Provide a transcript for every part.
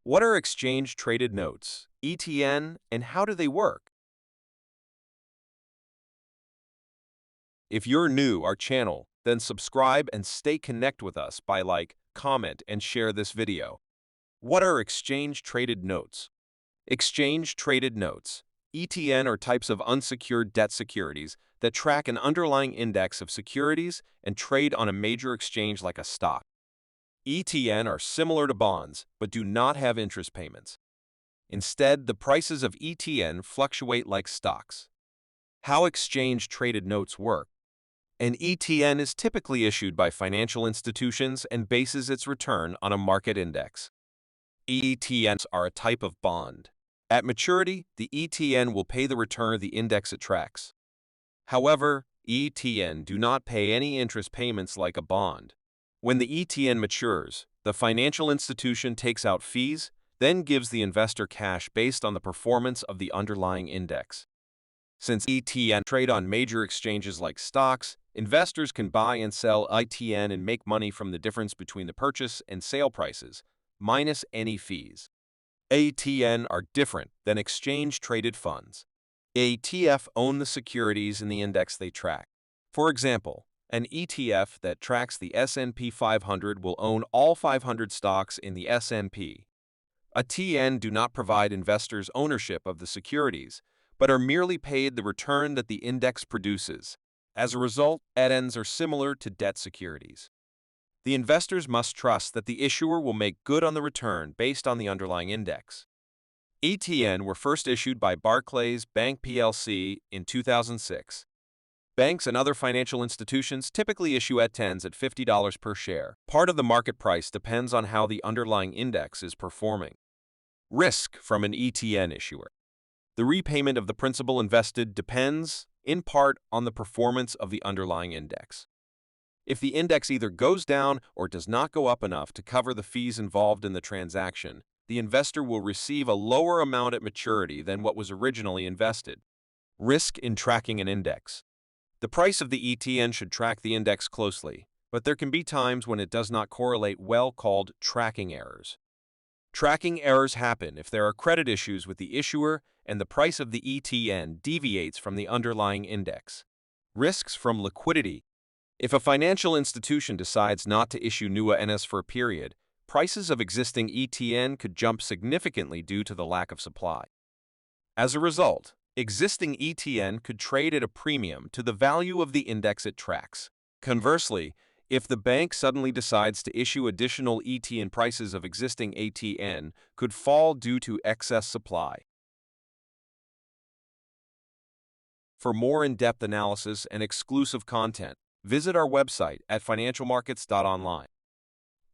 What are exchange-traded notes, ETN, and how do they work? If you're new to our channel, then subscribe and stay connected with us by like, comment, and share this video. What are exchange-traded notes? Exchange-traded notes, ETN, are types of unsecured debt securities that track an underlying index of securities and trade on a major exchange like a stock. ETN are similar to bonds, but do not have interest payments. Instead, the prices of ETN fluctuate like stocks. How exchange-traded notes work. An ETN is typically issued by financial institutions and bases its return on a market index. ETNs are a type of bond. At maturity, the ETN will pay the return of the index it tracks. However, ETN do not pay any interest payments like a bond. When the ETN matures, the financial institution takes out fees, then gives the investor cash based on the performance of the underlying index. Since ETN trade on major exchanges like stocks, investors can buy and sell ETN and make money from the difference between the purchase and sale prices, minus any fees. ETN are different than exchange-traded funds. ETFs own the securities in the index they track. For example, an ETF that tracks the S&P 500 will own all 500 stocks in the S&P. ETN do not provide investors ownership of the securities, but are merely paid the return that the index produces. As a result, ETNs are similar to debt securities. The investors must trust that the issuer will make good on the return based on the underlying index. ETN were first issued by Barclays Bank plc in 2006. Banks and other financial institutions typically issue ETNs at $50 per share. Part of the market price depends on how the underlying index is performing. Risk from an ETN issuer. The repayment of the principal invested depends, in part, on the performance of the underlying index. If the index either goes down or does not go up enough to cover the fees involved in the transaction, the investor will receive a lower amount at maturity than what was originally invested. Risk in tracking an index. The price of the ETN should track the index closely, but there can be times when it does not correlate well, called tracking errors. Tracking errors happen if there are credit issues with the issuer and the price of the ETN deviates from the underlying index. Risks from liquidity. If a financial institution decides not to issue new ETNs for a period, prices of existing ETN could jump significantly due to the lack of supply. As a result, existing ETN could trade at a premium to the value of the index it tracks. Conversely, if the bank suddenly decides to issue additional ETN, prices of existing ETN could fall due to excess supply. For more in-depth analysis and exclusive content, visit our website at financialmarkets.online.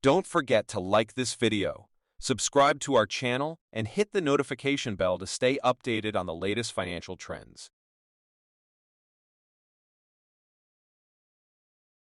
Don't forget to like this video, subscribe to our channel, and hit the notification bell to stay updated on the latest financial trends.